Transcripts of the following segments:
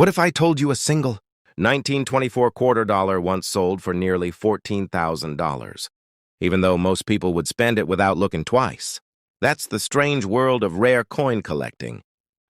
What if I told you a single 1924 quarter dollar once sold for nearly $14,000, even though most people would spend it without looking twice? That's the strange world of rare coin collecting,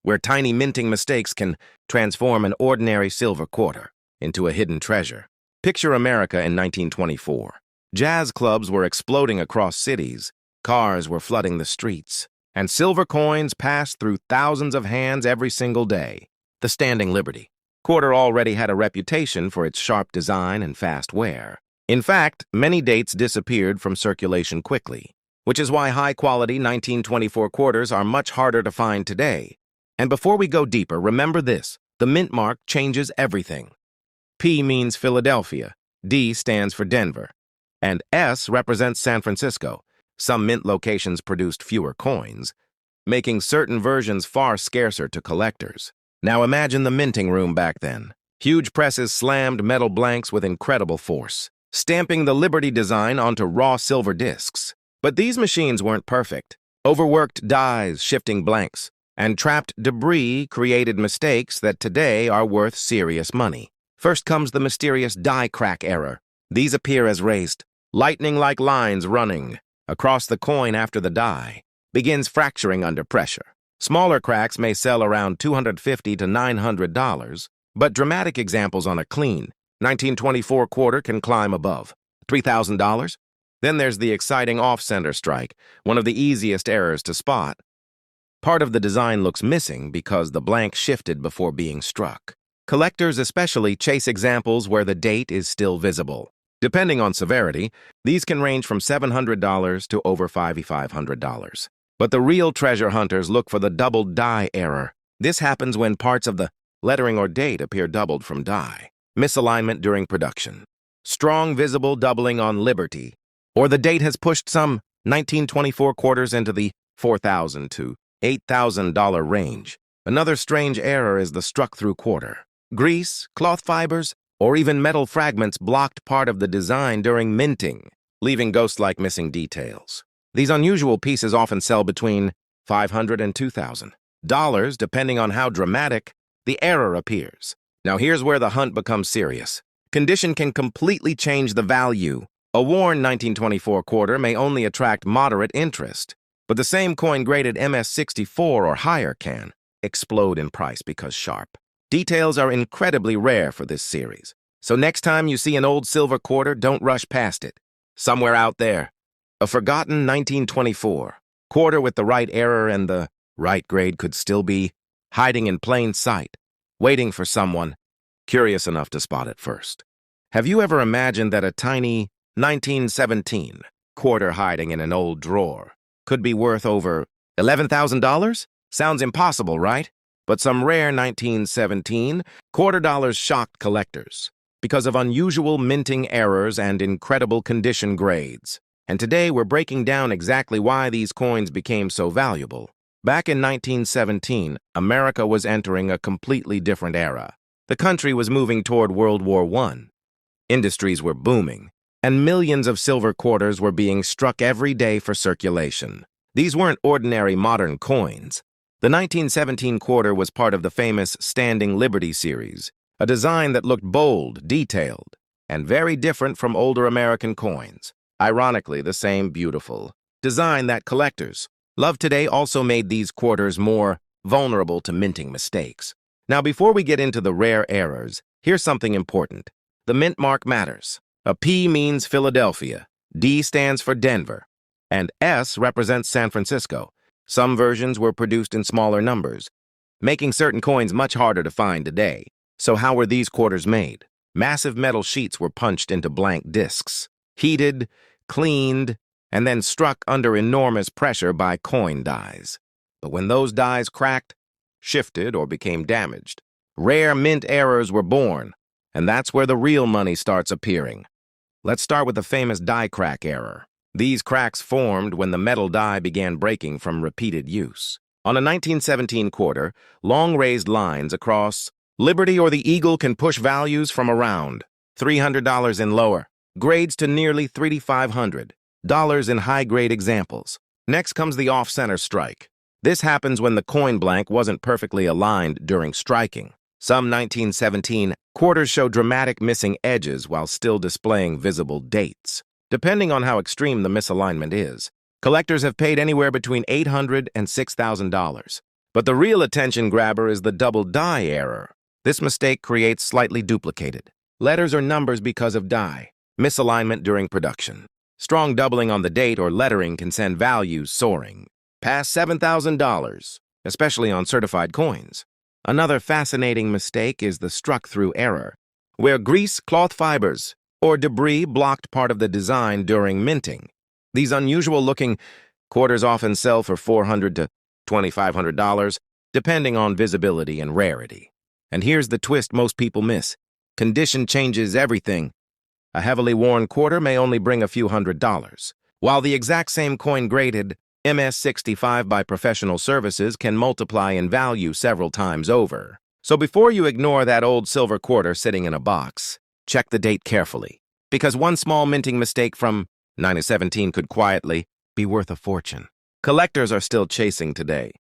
where tiny minting mistakes can transform an ordinary silver quarter into a hidden treasure. Picture America in 1924. Jazz clubs were exploding across cities, cars were flooding the streets, and silver coins passed through thousands of hands every single day. The Standing Liberty quarter already had a reputation for its sharp design and fast wear. In fact, many dates disappeared from circulation quickly, which is why high-quality 1924 quarters are much harder to find today. And before we go deeper, remember this: the mint mark changes everything. P means Philadelphia, D stands for Denver, and S represents San Francisco. Some mint locations produced fewer coins, making certain versions far scarcer to collectors. Now imagine the minting room back then. Huge presses slammed metal blanks with incredible force, stamping the Liberty design onto raw silver discs. But these machines weren't perfect. Overworked dies, shifting blanks, and trapped debris created mistakes that today are worth serious money. First comes the mysterious die crack error. These appear as raised, lightning-like lines running across the coin after the die begins fracturing under pressure. Smaller cracks may sell around $250 to $900, but dramatic examples on a clean 1924 quarter can climb above $3,000. Then there's the exciting off-center strike, one of the easiest errors to spot. Part of the design looks missing because the blank shifted before being struck. Collectors especially chase examples where the date is still visible. Depending on severity, these can range from $700 to over $5,500. But the real treasure hunters look for the doubled die error. This happens when parts of the lettering or date appear doubled from die. Misalignment during production. Strong visible doubling on Liberty. Or the date has pushed some 1924 quarters into the $4,000 to $8,000 range. Another strange error is the struck-through quarter. Grease, cloth fibers, or even metal fragments blocked part of the design during minting, leaving ghost-like missing details. These unusual pieces often sell between $500 and $2,000, depending on how dramatic the error appears. Now here's where the hunt becomes serious. Condition can completely change the value. A worn 1924 quarter may only attract moderate interest, but the same coin graded MS-64 or higher can explode in price because sharp. Details are incredibly rare for this series, so next time you see an old silver quarter, don't rush past it. Somewhere out there, a forgotten 1924 quarter with the right error and the right grade could still be hiding in plain sight, waiting for someone curious enough to spot it first. Have you ever imagined that a tiny 1917 quarter hiding in an old drawer could be worth over $11,000? Sounds impossible, right? But some rare 1917 quarter dollars shocked collectors because of unusual minting errors and incredible condition grades. And today we're breaking down exactly why these coins became so valuable. Back in 1917, America was entering a completely different era. The country was moving toward World War I. Industries were booming, and millions of silver quarters were being struck every day for circulation. These weren't ordinary modern coins. The 1917 quarter was part of the famous Standing Liberty series, a design that looked bold, detailed, and very different from older American coins. Ironically, the same beautiful design that collectors love today also made these quarters more vulnerable to minting mistakes. Now, before we get into the rare errors, here's something important. The mint mark matters. A P means Philadelphia, D stands for Denver, and S represents San Francisco. Some versions were produced in smaller numbers, making certain coins much harder to find today. So how were these quarters made? Massive metal sheets were punched into blank discs, heated, cleaned, and then struck under enormous pressure by coin dies. But when those dies cracked, shifted, or became damaged, rare mint errors were born, and that's where the real money starts appearing. Let's start with the famous die crack error. These cracks formed when the metal die began breaking from repeated use. On a 1917 quarter, long raised lines across Liberty or the Eagle can push values from around $300 and lower, grades to nearly $3,500 in high-grade examples. Next comes the off-center strike. This happens when the coin blank wasn't perfectly aligned during striking. Some 1917 quarters show dramatic missing edges while still displaying visible dates. Depending on how extreme the misalignment is, collectors have paid anywhere between $800 and $6,000. But the real attention grabber is the double die error. This mistake creates slightly duplicated letters or numbers because of die misalignment during production. Strong doubling on the date or lettering can send values soaring past $7,000, especially on certified coins. Another fascinating mistake is the struck-through error, where grease, cloth fibers, or debris blocked part of the design during minting. These unusual-looking quarters often sell for $400 to $2,500, depending on visibility and rarity. And here's the twist most people miss. Condition changes everything. A heavily worn quarter may only bring a few $100s, while the exact same coin graded MS-65 by professional services can multiply in value several times over. So before you ignore that old silver quarter sitting in a box, check the date carefully, because one small minting mistake from 1917 could quietly be worth a fortune. Collectors are still chasing today,